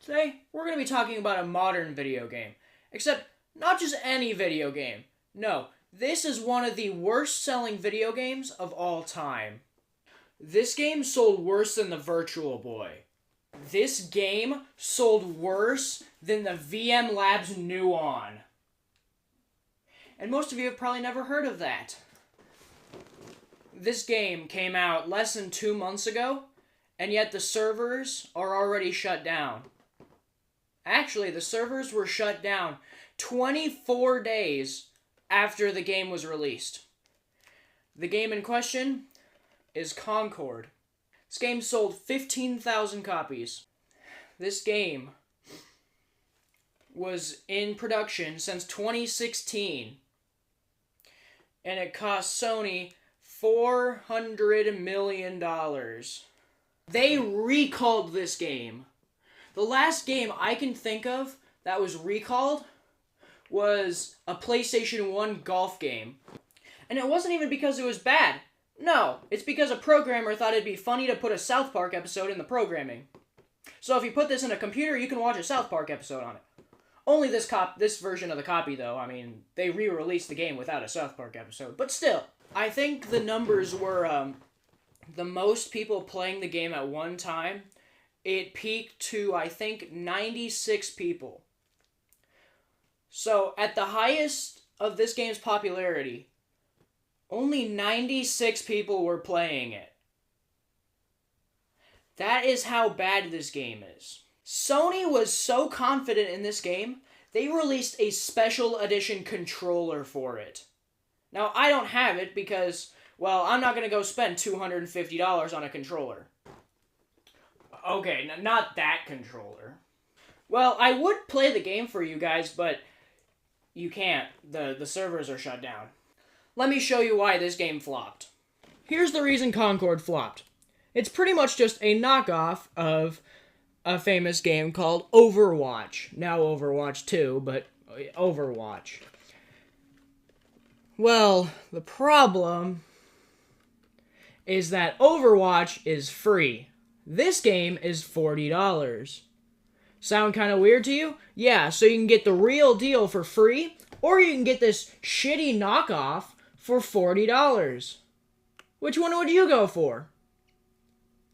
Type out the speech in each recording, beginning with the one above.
Today, we're going to be talking about a modern video game. Except, not just any video game. No, this is one of the worst-selling video games of all time. This game sold worse than the Virtual Boy. This game sold worse than the VM Labs Nuon. And most of you have probably never heard of that. This game came out less than 2 months ago, and yet the servers are already shut down. Actually, the servers were shut down 24 days after the game was released. The game in question is Concord. This game sold 15,000 copies. This game was in production since 2016, and it cost Sony $400 million. They recalled this game. The last game I can think of that was recalled was a PlayStation 1 golf game. And it wasn't even because it was bad. No, it's because a programmer thought it'd be funny to put a South Park episode in the programming. So if you put this in a computer, you can watch a South Park episode on it. Only this version of the copy, though. I mean, they re-released the game without a South Park episode. But still, I think the numbers were the most people playing the game at one time. It peaked to, I think, 96 people. So, at the highest of this game's popularity, only 96 people were playing it. That is how bad this game is. Sony was so confident in this game, they released a special edition controller for it. Now, I don't have it because, well, I'm not going to go spend $250 on a controller. Okay, not that controller. Well, I would play the game for you guys, but you can't. The servers are shut down. Let me show you why this game flopped. Here's the reason Concord flopped. It's pretty much just a knockoff of a famous game called Overwatch. Now Overwatch 2, but Overwatch. Well, the problem is that Overwatch is free. This game is $40. Sound kind of weird to you? Yeah, so you can get the real deal for free, or you can get this shitty knockoff for $40. Which one would you go for?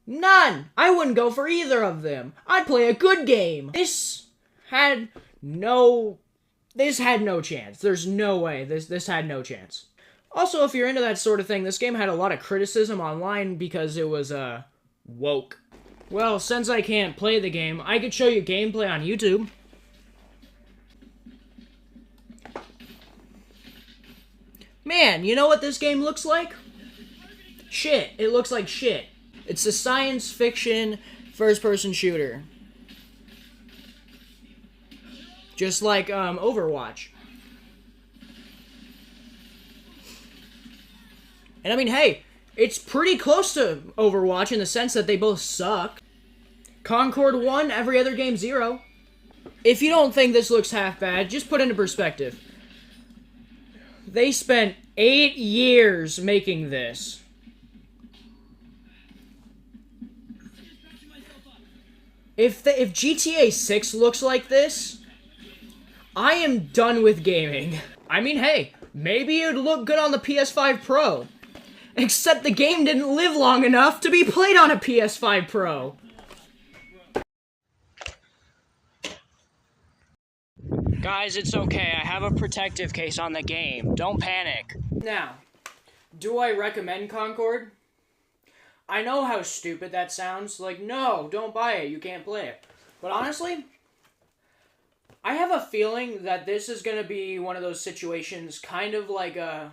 None! I wouldn't go for either of them. I'd play a good game. This had no chance. There's no way. This had no chance. Also, if you're into that sort of thing, this game had a lot of criticism online because it was, woke. Well, since I can't play the game, I could show you gameplay on YouTube. Man, you know what this game looks like? Shit. It looks like shit. It's a science fiction first-person shooter. Just like, Overwatch. And I mean, hey, it's pretty close to Overwatch in the sense that they both suck. Concord 1, every other game 0. If you don't think this looks half bad, just put it into perspective. They spent 8 years making this. If GTA 6 looks like this, I am done with gaming. I mean, hey, maybe it would look good on the PS5 Pro. Except the game didn't live long enough to be played on a PS5 Pro. Guys, it's okay. I have a protective case on the game. Don't panic. Now, do I recommend Concord? I know how stupid that sounds. Like, no, don't buy it. You can't play it. But honestly, I have a feeling that this is going to be one of those situations kind of like a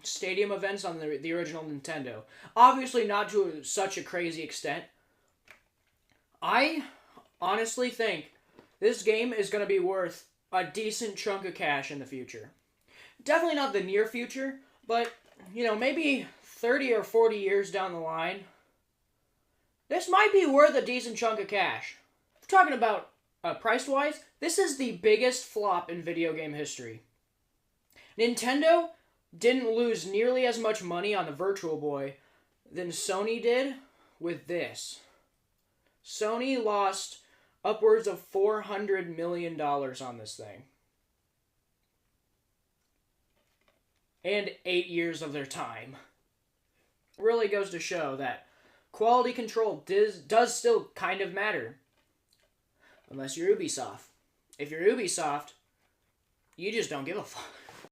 stadium events on the original Nintendo. Obviously not to such a crazy extent. I honestly think this game is going to be worth a decent chunk of cash in the future. Definitely not the near future, but, you know, maybe 30 or 40 years down the line, this might be worth a decent chunk of cash. If we're talking about price-wise, this is the biggest flop in video game history. Nintendo didn't lose nearly as much money on the Virtual Boy than Sony did with this. Sony lost upwards of $400 million on this thing. And 8 years of their time. It really goes to show that quality control does still kind of matter. Unless you're Ubisoft. If you're Ubisoft, you just don't give a fuck.